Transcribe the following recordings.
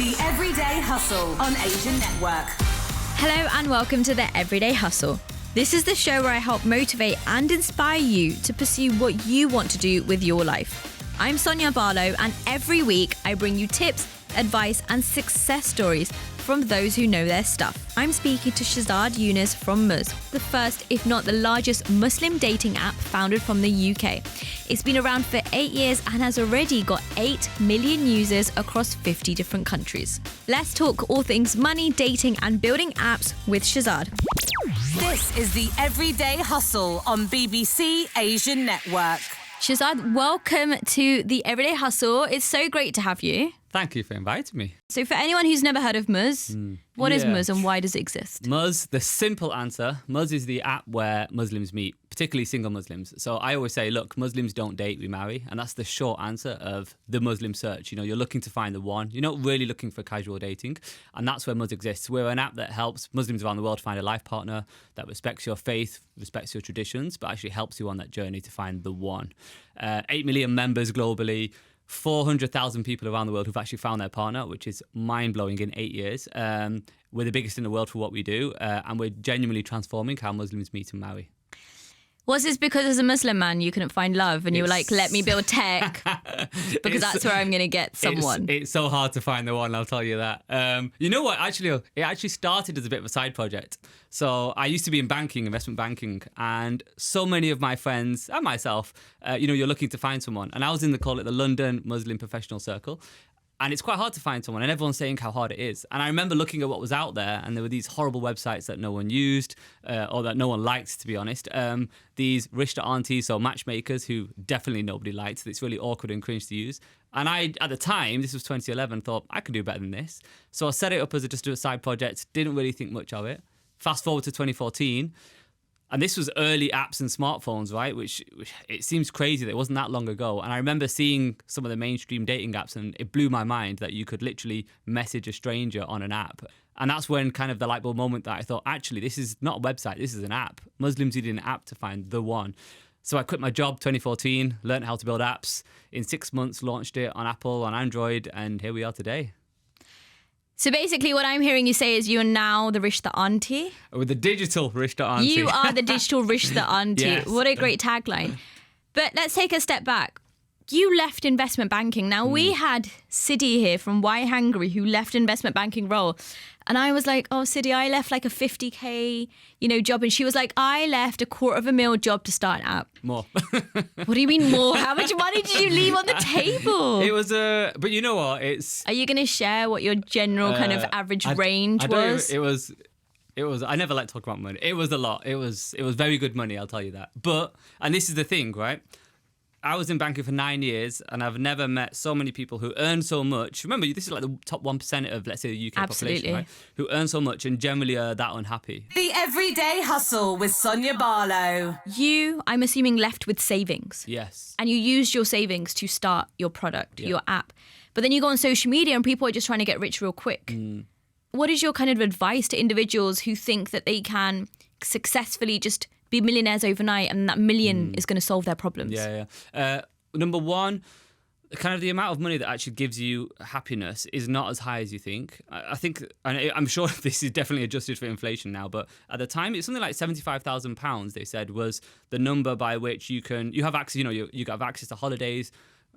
The Everyday Hustle on Asian Network. Hello and welcome to the Everyday Hustle. This is the show where I help motivate and inspire you to pursue what you want to do with your life. I'm Sonia Barlow, and every week I bring you tips, advice and success stories from those who know their stuff. I'm speaking to Shahzad Younas from Muzz, the first, if not the largest, Muslim dating app founded from the UK. It's been around for 8 years and has already got 8 million users across 50 different countries. Let's talk all things money, dating and building apps with Shahzad. This is the Everyday Hustle on BBC Asian Network. Shahzad, welcome to the Everyday Hustle. It's so great to have you. Thank you for inviting me. So for anyone who's never heard of Muzz, what is Muzz and why does it exist? Muzz, the simple answer, Muzz is the app where Muslims meet, particularly single Muslims. So I always say, look, Muslims don't date, we marry. And that's the short answer of the Muslim search. You know, you're looking to find the one. You're not really looking for casual dating. And that's where Muzz exists. We're an app that helps Muslims around the world find a life partner that respects your faith, respects your traditions, but actually helps you on that journey to find the one. 8 million members globally. 400,000 people around the world who've actually found their partner, which is mind-blowing in 8 years. We're the biggest in the world for what we do, and we're genuinely transforming how Muslims meet and marry. Was this because as a Muslim man you couldn't find love and you were like, let me build tech because that's where I'm going to get someone? It's so hard to find the one, I'll tell you that. You know what, actually, it actually started as a bit of a side project. So I used to be in banking, investment banking, and so many of my friends and myself, you're looking to find someone. And I was in call it the London Muslim Professional Circle. And it's quite hard to find someone, and everyone's saying how hard it is. And I remember looking at what was out there, and there were these horrible websites that no one used, or that no one liked, to be honest. These rishta aunties, so matchmakers, who definitely nobody liked. It's really awkward and cringe to use. And I, at the time, this was 2011, thought, I could do better than this. So I set it up as just a side project, didn't really think much of it. Fast forward to 2014, and this was early apps and smartphones, right? Which it seems crazy that it wasn't that long ago. And I remember seeing some of the mainstream dating apps, and it blew my mind that you could literally message a stranger on an app. And that's when kind of the light bulb moment that I thought, actually, this is not a website, this is an app. Muslims need an app to find the one. So I quit my job 2014, learned how to build apps. In 6 months, launched it on Apple, on Android, and here we are today. So basically what I'm hearing you say is you're now the rishta auntie. With the digital rishta auntie. You are the digital rishta auntie. Yes. What a great tagline. But let's take a step back. You left investment banking. Now, we had Sidi here from Why Hungry who left investment banking role. And I was like, oh, Sidi, I left like a 50K, job. And she was like, I left a $250,000 job to start an app. More. What do you mean more? How much money did you leave on the table? It was but you know what? Are you going to share what your general kind of average range was? It was. I never like to talk about money. It was a lot. It was very good money, I'll tell you that. And this is the thing, right? I was in banking for 9 years, and I've never met so many people who earn so much. Remember, this is like the top 1% of, let's say, the UK population, right? Who earn so much and generally are that unhappy. The Everyday Hustle with Sonia Barlow. You, I'm assuming, left with savings. Yes. And you used your savings to start your product, your app. But then you go on social media and people are just trying to get rich real quick. What is your kind of advice to individuals who think that they can successfully just be millionaires overnight and that million is going to solve their problems? Number one, kind of the amount of money that actually gives you happiness is not as high as you think. I think, and I'm sure this is definitely adjusted for inflation now, but at the time it's something like £75,000, they said, was the number by which you have access, you have access to holidays.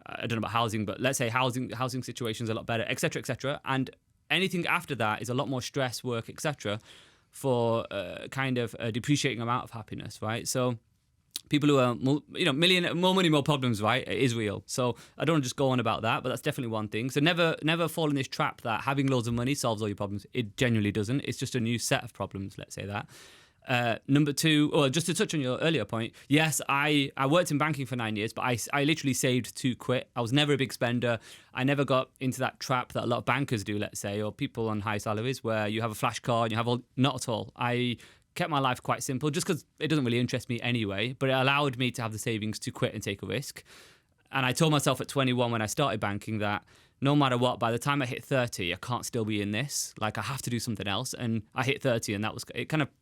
I don't know about housing, but let's say housing situations are a lot better, etc., etc. And anything after that is a lot more stress, work, etc., for kind of a depreciating amount of happiness, right? So people who are, more money, more problems, right? It is real. So I don't want to just go on about that, but that's definitely one thing. So never fall in this trap that having loads of money solves all your problems. It genuinely doesn't. It's just a new set of problems, let's say that. Number two, or just to touch on your earlier point, yes, I worked in banking for 9 years, but I literally saved to quit. I was never a big spender. I never got into that trap that a lot of bankers do, let's say, or people on high salaries where you have a flash card, you have not at all. I kept my life quite simple just because it doesn't really interest me anyway, but it allowed me to have the savings to quit and take a risk. And I told myself at 21 when I started banking that no matter what, by the time I hit 30, I can't still be in this. Like, I have to do something else. And I hit 30 and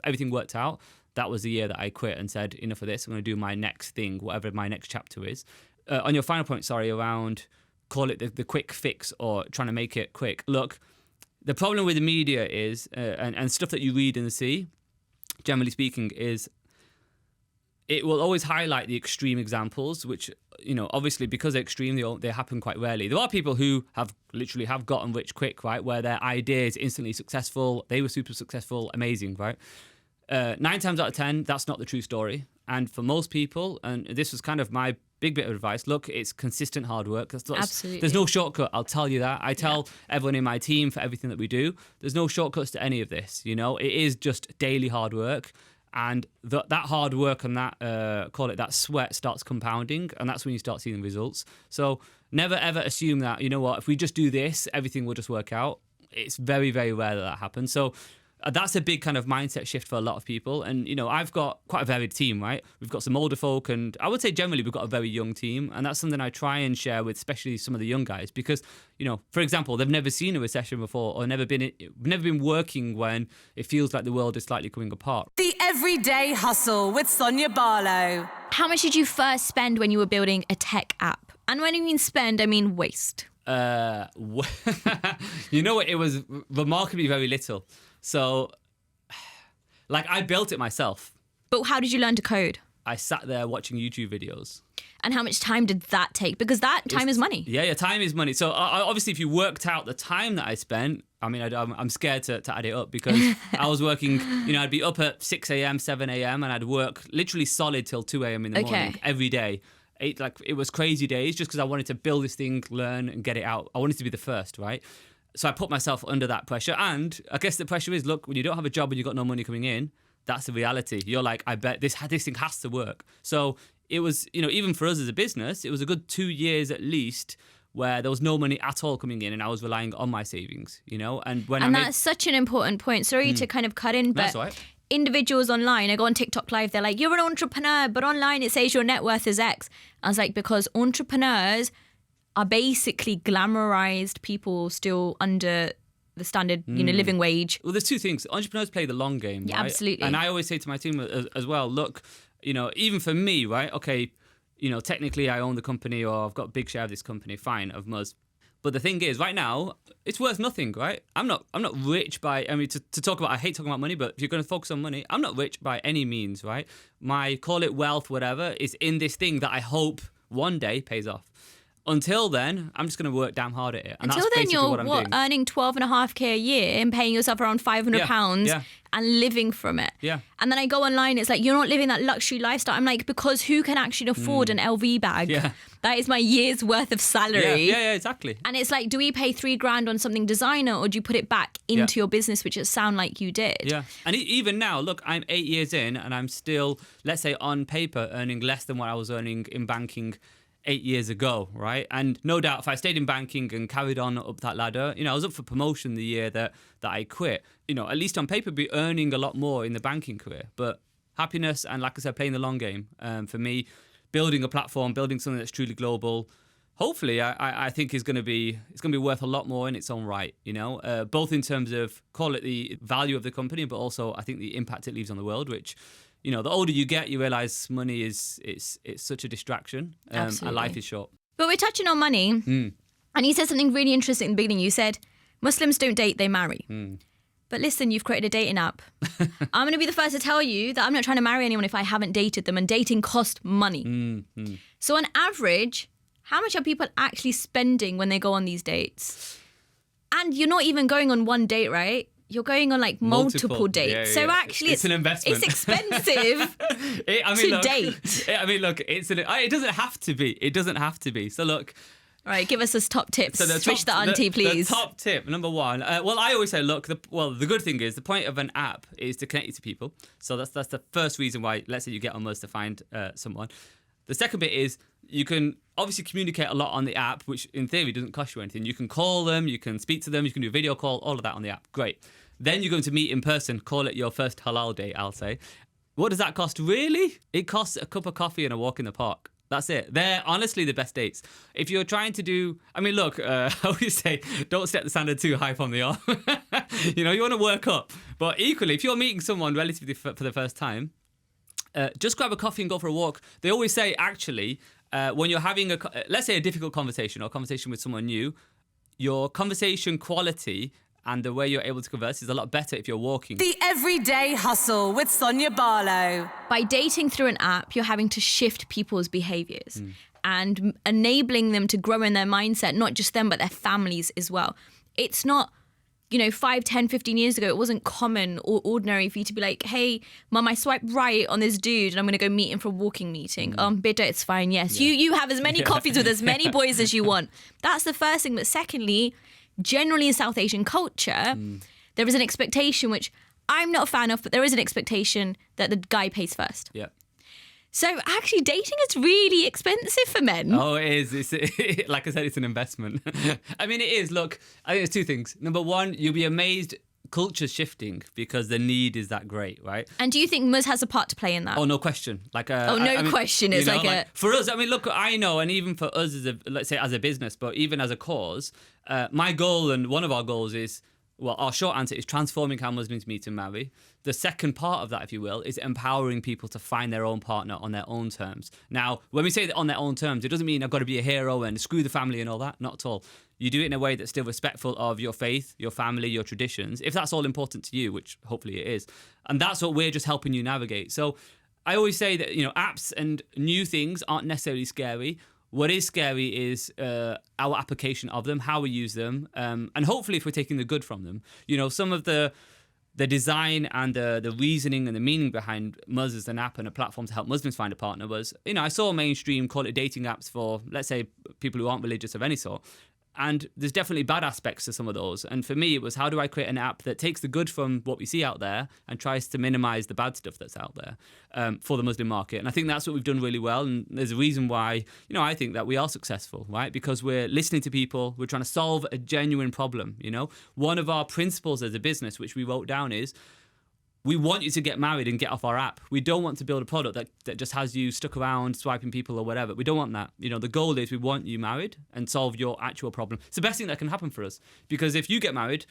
everything worked out. That was the year that I quit and said, enough of this. I'm going to do my next thing, whatever my next chapter is. On your final point, around call it the quick fix or trying to make it quick. Look, the problem with the media is, and stuff that you read and see, generally speaking, is it will always highlight the extreme examples, which, obviously because they're extreme, they happen quite rarely. There are people who have gotten rich quick, right? Where their idea is instantly successful. They were super successful, amazing, right? 9 times out of 10, that's not the true story. And for most people, and this was kind of my big bit of advice, look, it's consistent hard work. Absolutely. There's no shortcut, I'll tell you that. I tell everyone in my team for everything that we do, there's no shortcuts to any of this, It is just daily hard work. And that hard work and that, that sweat starts compounding, and that's when you start seeing the results. So never ever assume that, if we just do this, everything will just work out. It's very, very rare that happens. So that's a big kind of mindset shift for a lot of people. And, I've got quite a varied team, right? We've got some older folk, and I would say generally we've got a very young team. And that's something I try and share with especially some of the young guys because, for example, they've never seen a recession before or never been working when it feels like the world is slightly coming apart. The Everyday Hustle with Sonia Barlow. How much did you first spend when you were building a tech app? And when I mean spend, I mean waste. It was remarkably very little. So, I built it myself. But how did you learn to code? I sat there watching YouTube videos. And how much time did that take? Because time is money. Yeah, time is money. So obviously, if you worked out the time that I spent, I'm scared to add it up because I was working, I'd be up at 6 a.m., 7 a.m. and I'd work literally solid till 2 a.m. in the morning every day. It was crazy days just because I wanted to build this thing, learn and get it out. I wanted to be the first, right? So I put myself under that pressure. And I guess the pressure is, look, when you don't have a job and you've got no money coming in, that's the reality. You're like, I bet this thing has to work. So it was, even for us as a business, it was a good 2 years at least where there was no money at all coming in and I was relying on my savings, And that's such an important point. Sorry to kind of cut in, but... That's all right. Individuals online, I go on TikTok Live, they're like, you're an entrepreneur, but online it says your net worth is X. I was like, because entrepreneurs are basically glamorized people still under the standard, living wage. Well, there's two things. Entrepreneurs play the long game, yeah, right? Absolutely. And I always say to my team as well, look, even for me, right? Okay, technically I own the company or I've got a big share of this company, fine, of Muzz. But the thing is, right now, it's worth nothing, right? I'm not rich by, to talk about, I hate talking about money, but if you're going to focus on money, I'm not rich by any means, right? My, call it wealth, whatever, is in this thing that I hope one day pays off. Until then, I'm just going to work damn hard at it. And Until that's then, basically what I'm doing. earning £12.5k a year and paying yourself around £500 and living from it. Yeah. And then I go online, it's like, you're not living that luxury lifestyle. I'm like, because who can actually afford an LV bag? Yeah. That is my year's worth of salary. Yeah, exactly. And it's like, do we pay $3,000 on something designer or do you put it back into your business, which it sound like you did? Yeah. And even now, look, I'm 8 years in and I'm still, let's say on paper, earning less than what I was earning in banking 8 years ago, right? And no doubt if I stayed in banking and carried on up that ladder, I was up for promotion the year that I quit, at least on paper be earning a lot more in the banking career. But happiness and, like I said, playing the long game, for me, building a platform, building something that's truly global, hopefully I think it's going to be worth a lot more in its own right, both in terms of, call it the value of the company, but also I think the impact it leaves on the world, which, the older you get, you realise money is such a distraction, and life is short. But we're touching on money, and you said something really interesting in the beginning. You said, Muslims don't date, they marry. But listen, you've created a dating app. I'm going to be the first to tell you that I'm not trying to marry anyone if I haven't dated them, and dating costs money. So on average, how much are people actually spending when they go on these dates? And you're not even going on one date, right? You're going on like multiple dates. Yeah. So actually it's an investment. It's expensive to date. It doesn't have to be. It doesn't have to be. So look. All right, give us those top tips. So Switch the auntie, please. The top tip, number one. Well, I always say, look, the good thing is the point of an app is to connect you to people. So that's the first reason why, let's say you get on Muzz to find someone. The second bit is you can obviously communicate a lot on the app, which in theory doesn't cost you anything. You can call them, you can speak to them, you can do a video call, all of that on the app. Great. Then you're going to meet in person, call it your first halal date, I'll say. What does that cost? Really? It costs a cup of coffee and a walk in the park. That's it. They're honestly the best dates. If you're trying to do, look, I always say, don't set the standard too high from the off. You want to work up. But equally, if you're meeting someone relatively for the first time, just grab a coffee and go for a walk. They always say, actually, when you're having let's say a difficult conversation or a conversation with someone new, your conversation quality and the way you're able to converse is a lot better if you're walking. The Everyday Hustle with Sonia Barlow. By dating through an app, you're having to shift people's behaviors and enabling them to grow in their mindset, not just them, but their families as well. It's not, 5, 10, 15 years ago, it wasn't common or ordinary for you to be like, hey, mum, I swiped right on this dude and I'm going to go meet him for a walking meeting. Bitter, it's fine, yes. Yeah. You have as many coffees with as many boys as you want. That's the first thing. But secondly, generally in South Asian culture, there is an expectation, which I'm not a fan of, but there is an expectation that the guy pays first. Yeah. So actually dating is really expensive for men. Oh, it is. It's, like I said, it's an investment. I mean, it is. Look, I think there's two things. Number one, you'll be amazed culture's shifting because the need is that great, right? And do you think Muzz has a part to play in that? Oh, no question. Question. It's for us, I mean, look, I know, and even for us let's say as a business, but even as a cause, my goal and one of our goals is, well, our short answer is transforming how Muslims meet and marry. The second part of that, if you will, is empowering people to find their own partner on their own terms. Now, when we say that on their own terms, it doesn't mean I've got to be a hero and screw the family and all that. Not at all. You do it in a way that's still respectful of your faith, your family, your traditions, if that's all important to you, which hopefully it is. And that's what we're just helping you navigate. So I always say that, apps and new things aren't necessarily scary. What is scary is our application of them, how we use them, and hopefully if we're taking the good from them. Some of the design and the reasoning and the meaning behind Muzz as an app and a platform to help Muslims find a partner was, I saw mainstream call it dating apps for, let's say, people who aren't religious of any sort. And there's definitely bad aspects to some of those. And for me, it was, how do I create an app that takes the good from what we see out there and tries to minimize the bad stuff that's out there for the Muslim market? And I think that's what we've done really well. And there's a reason why, I think that we are successful, right? Because we're listening to people. We're trying to solve a genuine problem, One of our principles as a business, which we wrote down, is we want you to get married and get off our app. We don't want to build a product that just has you stuck around swiping people or whatever. We don't want that. The goal is we want you married and solve your actual problem. It's the best thing that can happen for us. Because if you get married,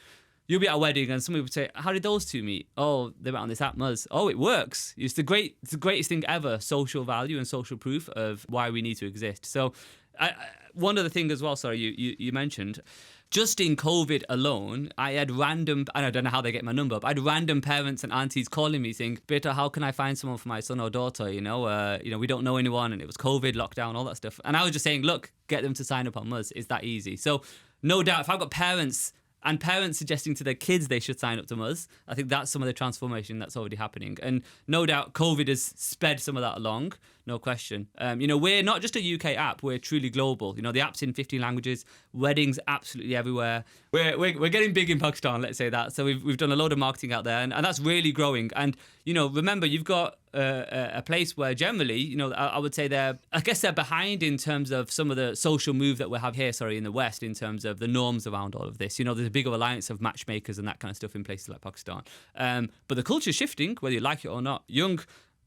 you'll be at a wedding and somebody would say, how did those two meet? Oh, they went on this app, Muzz. Oh, it works. It's the greatest thing ever, social value and social proof of why we need to exist. So one other thing as well, sorry, you mentioned, just in COVID alone, I had random, and I don't know how they get my number, but I had random parents and aunties calling me saying, Beta, how can I find someone for my son or daughter? We don't know anyone, and it was COVID, lockdown, all that stuff. And I was just saying, look, get them to sign up on Muzz. It's that easy. So no doubt, if I've got parents suggesting to their kids they should sign up to Muzz, I think that's some of the transformation that's already happening. And no doubt COVID has sped some of that along, no question. We're not just a UK app, we're truly global. The app's in 15 languages, weddings absolutely everywhere. We're getting big in Pakistan, let's say that. So we've done a load of marketing out there, and that's really growing. And, remember, you've got a place where generally, I would say they're behind in terms of some of the social move that we have here, in the West, in terms of the norms around all of this. There's a bigger alliance of matchmakers and that kind of stuff in places like Pakistan. But the culture's shifting, whether you like it or not. Young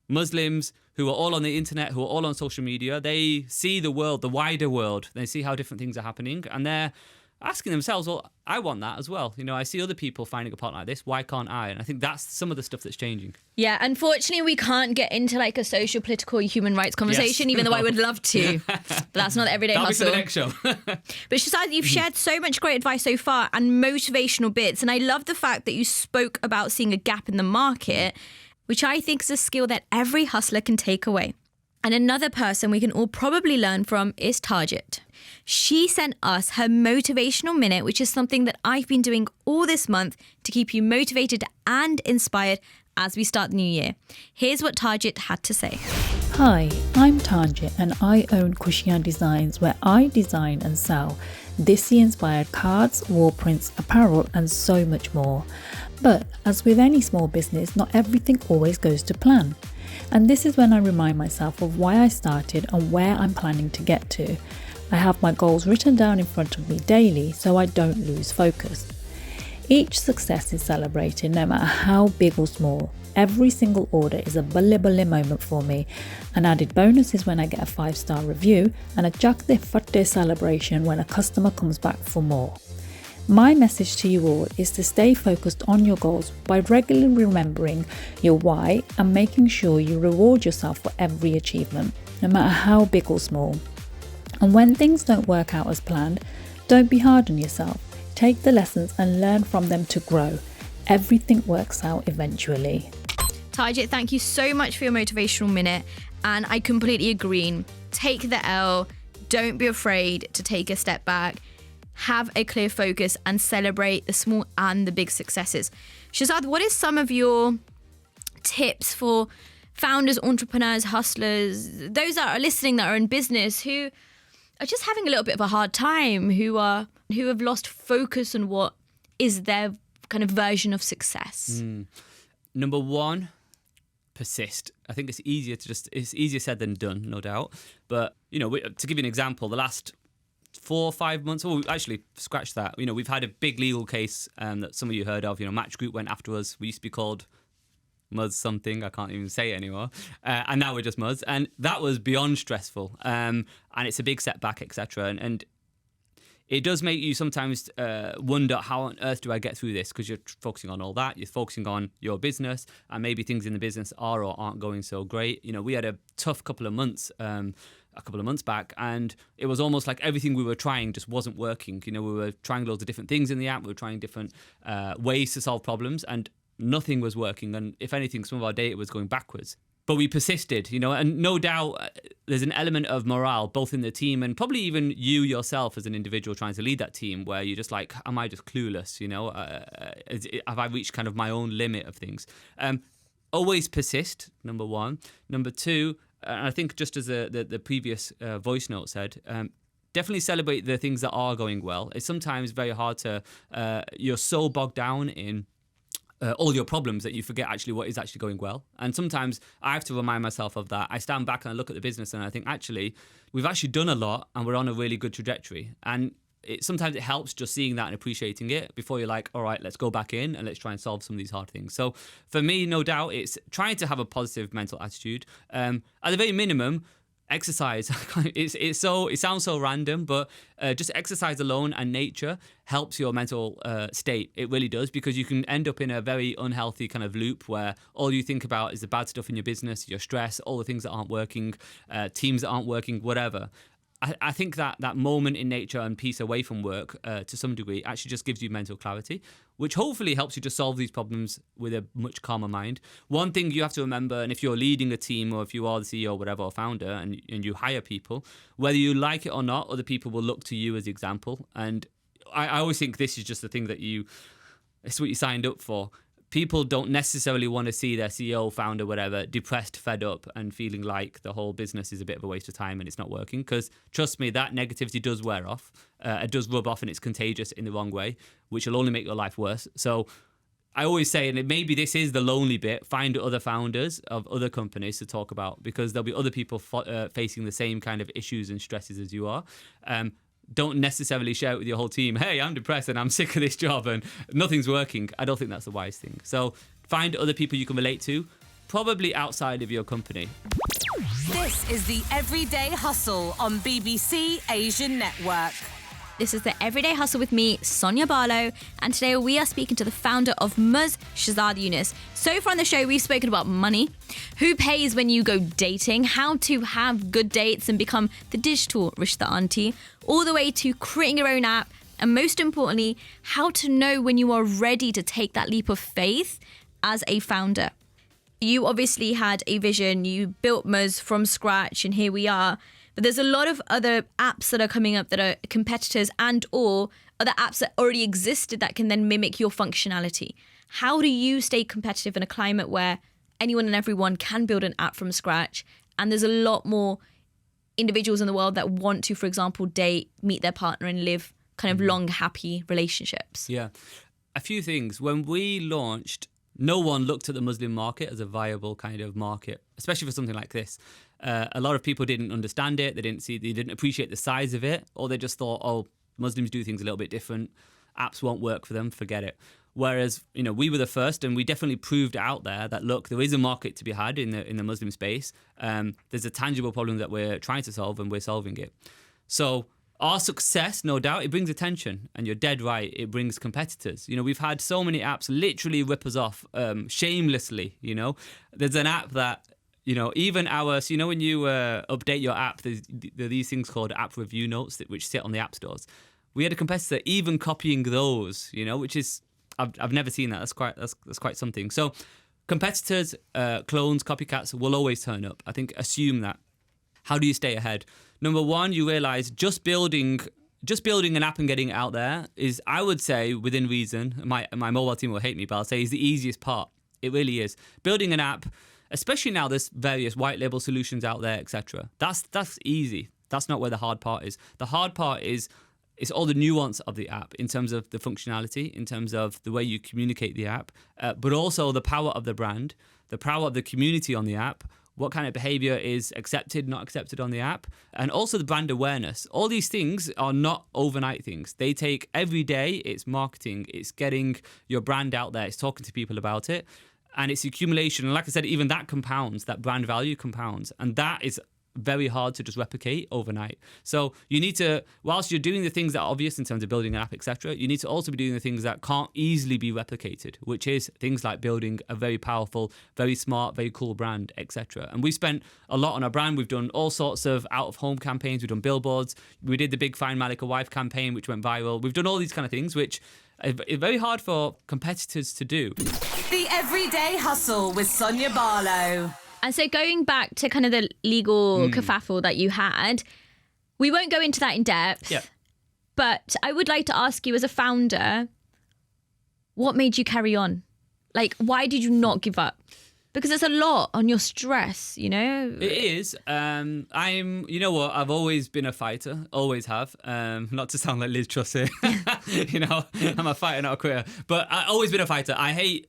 Muslims who are all on the internet, who are all on social media, they see the world, the wider world. They see how different things are happening, and they're asking themselves, well, I want that as well. I see other people finding a partner like this. Why can't I? And I think that's some of the stuff that's changing. Yeah, unfortunately, we can't get into a social, political, human rights conversation, even though I would love to. But that's not the Everyday Hustle. That'll be for the next show. But Shahzad, you've shared so much great advice so far and motivational bits. And I love the fact that you spoke about seeing a gap in the market, which I think is a skill that every hustler can take away. And another person we can all probably learn from is Tajit. She sent us her Motivational Minute, which is something that I've been doing all this month to keep you motivated and inspired as we start the new year. Here's what Tajit had to say. Hi, I'm Tajit and I own Kushiyan Designs, where I design and sell Desi-inspired cards, wall prints, apparel and so much more. But as with any small business, not everything always goes to plan. And this is when I remind myself of why I started and where I'm planning to get to. I have my goals written down in front of me daily so I don't lose focus. Each success is celebrated, no matter how big or small. Every single order is a bully moment for me. An added bonus is when I get a 5-star review, and a Jak de Fatte celebration when a customer comes back for more. My message to you all is to stay focused on your goals by regularly remembering your why and making sure you reward yourself for every achievement. no matter how big or small. And when things don't work out as planned, don't be hard on yourself. Take the lessons and learn from them to grow. Everything works out eventually. Tajit, thank you so much for your motivational minute. And I completely agree. Take the L. Don't be afraid to take a step back. Have a clear focus and celebrate the small and the big successes. Shahzad, what is some of your tips for founders, entrepreneurs, hustlers, those that are listening that are in business who are just having a little bit of a hard time, who have lost focus on what is their kind of version of success? Number one, persist. I think it's easier said than done, no doubt. But, to give you an example, the last 4 or 5 months, actually, scratch that. We've had a big legal case that some of you heard of. Match Group went after us. We used to be called Muzz something, I can't even say it anymore. And now we're just Muzz. And that was beyond stressful. And it's a big setback, etc. And it does make you sometimes wonder, how on earth do I get through this? Because you're focusing on all that. You're focusing on your business, and maybe things in the business are or aren't going so great. We had a tough couple of months back, and it was almost like everything we were trying just wasn't working. We were trying loads of different things in the app. We were trying different ways to solve problems, and nothing was working. And if anything, some of our data was going backwards. But we persisted, and no doubt there's an element of morale, both in the team and probably even you yourself as an individual trying to lead that team, where you're just like, am I just clueless? Have I reached kind of my own limit of things? Always persist, number one. Number two, and I think just as the previous voice note said, definitely celebrate the things that are going well. It's sometimes very hard to, you're so bogged down in all your problems that you forget actually what is actually going well. And sometimes I have to remind myself of that. I stand back and I look at the business and I think, actually, we've actually done a lot and we're on a really good trajectory. And sometimes it helps just seeing that and appreciating it before you're like, all right, let's go back in and let's try and solve some of these hard things. So for me, no doubt, it's trying to have a positive mental attitude. At the very minimum, exercise. It sounds so random, but just exercise alone and nature helps your mental state. It really does, because you can end up in a very unhealthy kind of loop where all you think about is the bad stuff in your business, your stress, all the things that aren't working, teams that aren't working, whatever. I think that moment in nature and peace away from work to some degree actually just gives you mental clarity, which hopefully helps you to solve these problems with a much calmer mind. One thing you have to remember, and if you're leading a team or if you are the CEO or whatever, or founder, and you hire people, whether you like it or not, other people will look to you as the example. And I always think this is just the thing it's what you signed up for. People don't necessarily want to see their CEO, founder, whatever, depressed, fed up, and feeling like the whole business is a bit of a waste of time and it's not working. Because trust me, that negativity does wear off. It does rub off, and it's contagious in the wrong way, which will only make your life worse. So I always say, and maybe this is the lonely bit, find other founders of other companies to talk about, because there'll be other people facing the same kind of issues and stresses as you are. Don't necessarily share it with your whole team. Hey, I'm depressed and I'm sick of this job and nothing's working. I don't think that's the wise thing. So find other people you can relate to, probably outside of your company. This is the Everyday Hustle on BBC Asian Network. This is the Everyday Hustle with me, Sonia Barlow, and today we are speaking to the founder of Muzz, Shahzad Younas. So far on the show, we've spoken about money, who pays when you go dating, how to have good dates and become the digital Rishta auntie, all the way to creating your own app, and most importantly, how to know when you are ready to take that leap of faith as a founder. You obviously had a vision, you built Muzz from scratch, and here we are. But there's a lot of other apps that are coming up that are competitors and or other apps that already existed that can then mimic your functionality. How do you stay competitive in a climate where anyone and everyone can build an app from scratch, and there's a lot more individuals in the world that want to, for example, date, meet their partner and live kind of long, happy relationships? Yeah. A few things. When we launched, no one looked at the Muslim market as a viable kind of market, especially for something like this. A lot of people didn't understand it. They didn't appreciate the size of it, or they just thought, oh, Muslims do things a little bit different. Apps won't work for them. Forget it. Whereas, we were the first, and we definitely proved out there that, look, there is a market to be had in the Muslim space. There's a tangible problem that we're trying to solve, and we're solving it. So our success, no doubt, it brings attention, and you're dead right, it brings competitors. We've had so many apps literally rip us off shamelessly. There's an app that even so when you update your app, there are these things called app review notes which sit on the app stores. We had a competitor even copying those, which is I've never seen that. That's quite something. So competitors, clones, copycats will always turn up. I think assume that. How do you stay ahead? Number one, you realize just building an app and getting it out there is, I would say, within reason. My mobile team will hate me, but I'll say is the easiest part. It really is. Building an app, especially now there's various white label solutions out there, etc. That's easy. That's not where the hard part is. The hard part is it's all the nuance of the app in terms of the functionality, in terms of the way you communicate the app, but also the power of the brand, the power of the community on the app, what kind of behavior is accepted, not accepted on the app, and also the brand awareness. All these things are not overnight things. They take every day. It's marketing. It's getting your brand out there. It's talking to people about it. And it's accumulation. And like I said, even that compounds, that brand value compounds. And that is very hard to just replicate overnight. So you need to, whilst you're doing the things that are obvious in terms of building an app, etc., you need to also be doing the things that can't easily be replicated, which is things like building a very powerful, very smart, very cool brand, etc. And we spent a lot on our brand. We've done all sorts of out-of-home campaigns. We've done billboards. We did the big Find Malik a Wife campaign, which went viral. We've done all these kind of things, which are very hard for competitors to do. The Everyday Hustle with Sonia Barlow. And so going back to kind of the legal kerfuffle that you had, we won't go into that in depth. Yeah. But I would like to ask you, as a founder, what made you carry on? Like, why did you not give up? Because it's a lot on your stress, It is. I've always been a fighter, always have. Not to sound like Liz Truss here. I'm a fighter, not a quitter. But I've always been a fighter. I hate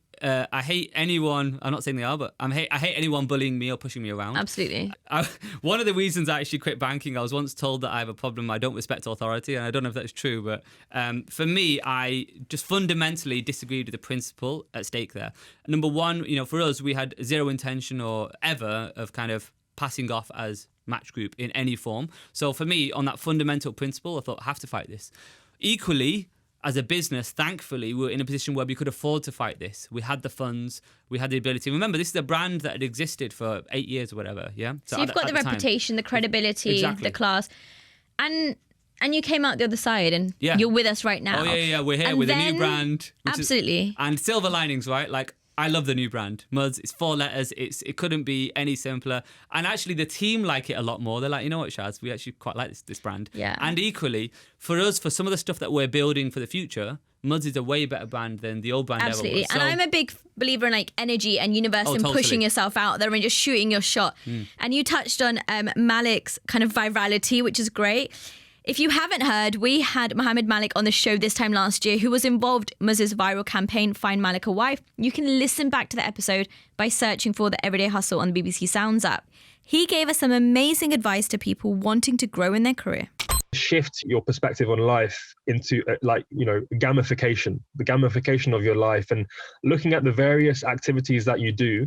anyone, I'm not saying they are, but I hate anyone bullying me or pushing me around. Absolutely. One of the reasons I actually quit banking, I was once told that I have a problem, I don't respect authority, and I don't know if that's true, but for me, I just fundamentally disagreed with the principle at stake there. Number one, for us, we had zero intention or ever of kind of passing off as Match Group in any form. So for me, on that fundamental principle, I thought, I have to fight this. Equally, as a business, thankfully, we were in a position where we could afford to fight this. We had the funds, we had the ability. Remember, this is a brand that had existed for 8 years or whatever, yeah? So you've got the reputation, the credibility, exactly. The class. And you came out the other side, and you're with us right now. Oh, yeah, we're here with a new brand. Absolutely. And silver linings, right? Like, I love the new brand. Muzz, it's 4 letters. It couldn't be any simpler. And actually, the team like it a lot more. They're like, you know what, Shaz, we actually quite like this brand. Yeah. And equally, for us, for some of the stuff that we're building for the future, Muzz is a way better brand than the old brand Absolutely. ever was. And I'm a big believer in like energy and universe and totally. pushing yourself out there and just shooting your shot. And you touched on Malik's kind of virality, which is great. If you haven't heard, we had Mohammed Malik on the show this time last year, who was involved in Muzz's viral campaign, Find Malik a Wife. You can listen back to the episode by searching for The Everyday Hustle on the BBC Sounds app. He gave us some amazing advice to people wanting to grow in their career. Shift your perspective on life into gamification, the gamification of your life, and looking at the various activities that you do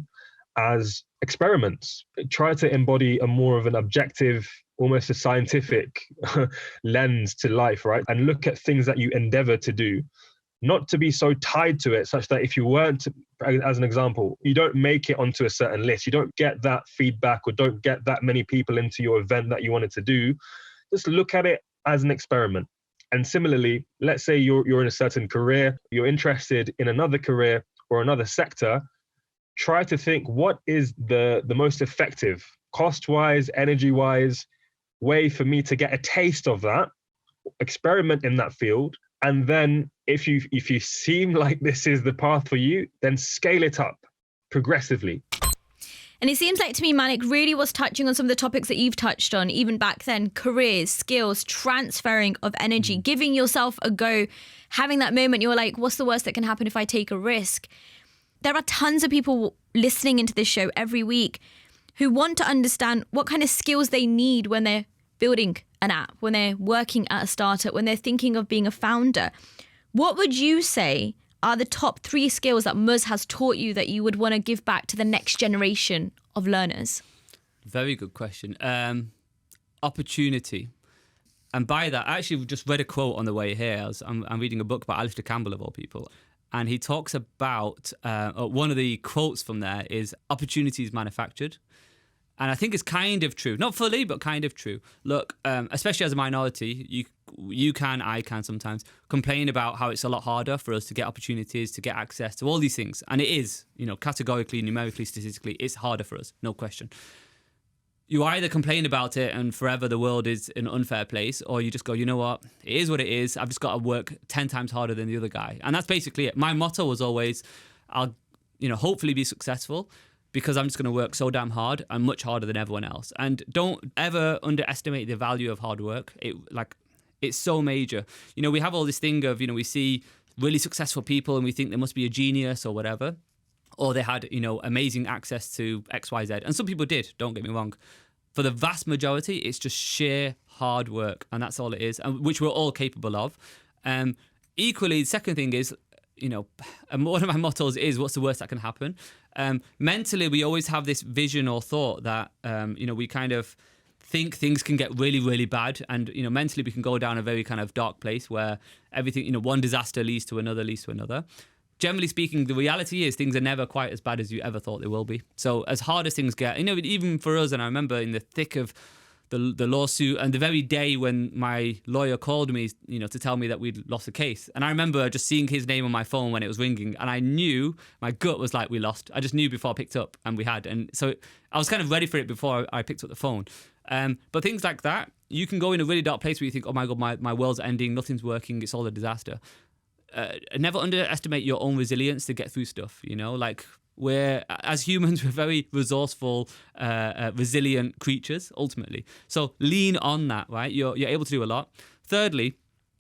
as experiments. Try to embody a more of an objective, almost a scientific lens to life, right? And look at things that you endeavor to do, not to be so tied to it, such that if you weren't, as an example, you don't make it onto a certain list, you don't get that feedback or don't get that many people into your event that you wanted to do. Just look at it as an experiment. And similarly, let's say you're in a certain career, you're interested in another career or another sector. Try to think, what is the most effective, cost-wise, energy-wise, way for me to get a taste of that, experiment in that field, and then if you seem like this is the path for you, then scale it up progressively. And it seems like to me, Malik really was touching on some of the topics that you've touched on, even back then: careers, skills, transferring of energy, giving yourself a go, having that moment you're like, what's the worst that can happen if I take a risk? There are tons of people listening into this show every week who want to understand what kind of skills they need when they're building an app, when they're working at a startup, when they're thinking of being a founder. What would you say are the top 3 skills that Muzz has taught you that you would want to give back to the next generation of learners? Very good question. Opportunity. And by that, I actually just read a quote on the way here. I'm reading a book by Alistair Campbell, of all people. And he talks about, one of the quotes from there is, opportunity is manufactured. And I think it's kind of true. Not fully, but kind of true. Look, especially as a minority, I can sometimes complain about how it's a lot harder for us to get opportunities, to get access to all these things. And it is, categorically, numerically, statistically, it's harder for us, no question. You either complain about it and forever the world is an unfair place, or you just go, you know what, it is what it is. I've just got to work 10 times harder than the other guy. And that's basically it. My motto was always, I'll, hopefully be successful, because I'm just going to work so damn hard and much harder than everyone else. And don't ever underestimate the value of hard work. It's so major. We have all this thing of, we see really successful people and we think they must be a genius or whatever, or they had, amazing access to X, Y, Z. And some people did, don't get me wrong. For the vast majority, it's just sheer hard work, and that's all it is, which we're all capable of. Equally, the second thing is, and one of my mottos is, what's the worst that can happen? Mentally, we always have this vision or thought that, we kind of think things can get really, really bad. And, mentally we can go down a very kind of dark place where everything, one disaster leads to another. Generally speaking, the reality is things are never quite as bad as you ever thought they will be. So as hard as things get, even for us, and I remember in the thick of the lawsuit and the very day when my lawyer called me, to tell me that we'd lost the case. And I remember just seeing his name on my phone when it was ringing, and I knew, my gut was like, we lost. I just knew before I picked up, and we had. And so I was kind of ready for it before I picked up the phone. But things like that, you can go in a really dark place where you think, oh my God, my world's ending, nothing's working, it's all a disaster. Never underestimate your own resilience to get through stuff, We're, as humans, we're very resourceful, resilient creatures, ultimately. So lean on that, right? You're able to do a lot. Thirdly,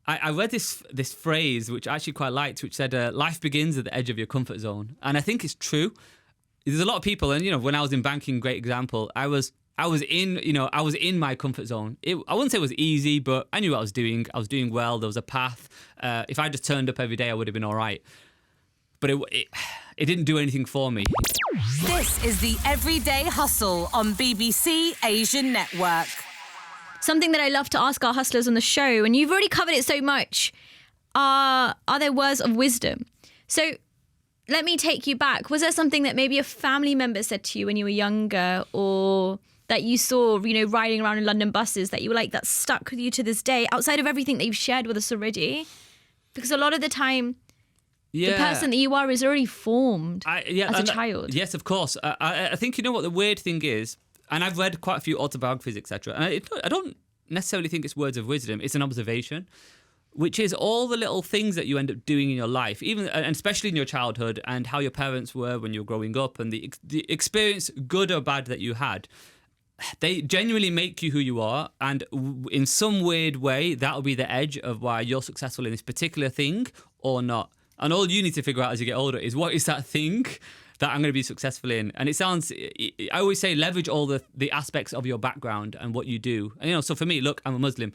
I read this phrase, which I actually quite liked, which said, life begins at the edge of your comfort zone. And I think it's true. There's a lot of people, and, when I was in banking, great example, I was in my comfort zone. I wouldn't say it was easy, but I knew what I was doing. I was doing well. There was a path. If I just turned up every day, I would have been all right. But it didn't do anything for me. This is the Everyday Hustle on BBC Asian Network. Something that I love to ask our hustlers on the show, and you've already covered it so much, are there words of wisdom? So let me take you back. Was there something that maybe a family member said to you when you were younger, or that you saw, riding around in London buses that you were like, that stuck with you to this day, outside of everything that you've shared with us already? Because a lot of the time, the person that you are is already formed as a child. Yes, of course. I think, what the weird thing is, and I've read quite a few autobiographies, etc. And I don't necessarily think it's words of wisdom. It's an observation, which is all the little things that you end up doing in your life, even and especially in your childhood, and how your parents were when you were growing up, and the experience, good or bad, that you had. They genuinely make you who you are, and in some weird way, that'll be the edge of why you're successful in this particular thing or not. And all you need to figure out as you get older is, what is that thing that I'm going to be successful in? And I always say, leverage all the aspects of your background and what you do. And, so for me, look, I'm a Muslim.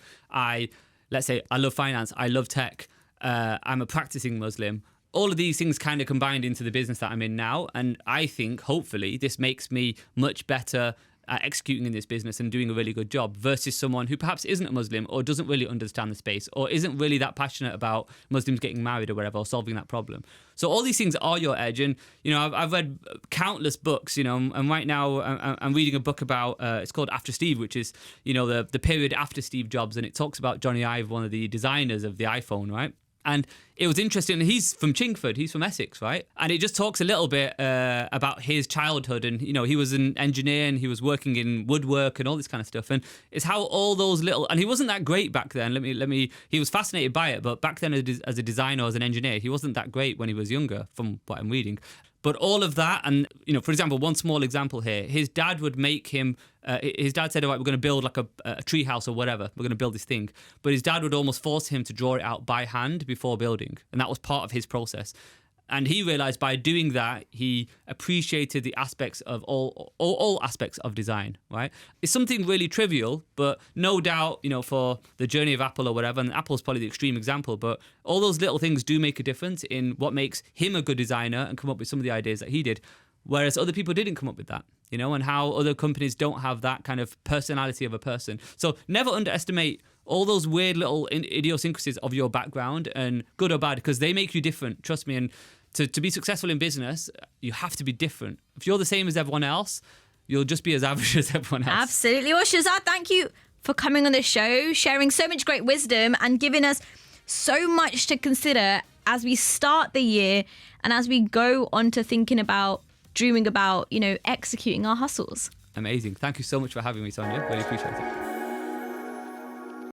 Let's say I love finance. I love tech. I'm a practicing Muslim. All of these things kind of combined into the business that I'm in now. And I think, hopefully, this makes me much better at executing in this business and doing a really good job, versus someone who perhaps isn't a Muslim, or doesn't really understand the space, or isn't really that passionate about Muslims getting married or whatever, or solving that problem. So all these things are your edge. And, I've read countless books, and right now I'm reading a book about, it's called After Steve, which is, the period after Steve Jobs. And it talks about Johnny Ive, one of the designers of the iPhone, right? And it was interesting. He's from Chingford. He's from Essex, right? And it just talks a little bit about his childhood. And, he was an engineer, and he was working in woodwork and all this kind of stuff. And it's how all those little... And he wasn't that great back then. He was fascinated by it. But back then, as a designer, as an engineer, he wasn't that great when he was younger, from what I'm reading. But all of that, and, for example, one small example here, his dad would make him, his dad said, all right, we're going to build like a tree house or whatever. We're going to build this thing. But his dad would almost force him to draw it out by hand before building. And that was part of his process. And he realized by doing that, he appreciated the aspects of all aspects of design, right? It's something really trivial, but no doubt, for the journey of Apple or whatever, and Apple's probably the extreme example, but all those little things do make a difference in what makes him a good designer and come up with some of the ideas that he did, whereas other people didn't come up with that, and how other companies don't have that kind of personality of a person. So never underestimate all those weird little idiosyncrasies of your background, and good or bad, because they make you different. Trust me. And to be successful in business, you have to be different. If you're the same as everyone else, you'll just be as average as everyone else. Absolutely. Well, Shahzad, thank you for coming on the show, sharing so much great wisdom and giving us so much to consider as we start the year and as we go on to thinking about, dreaming about, executing our hustles. Amazing. Thank you so much for having me, Sonia. Really appreciate it.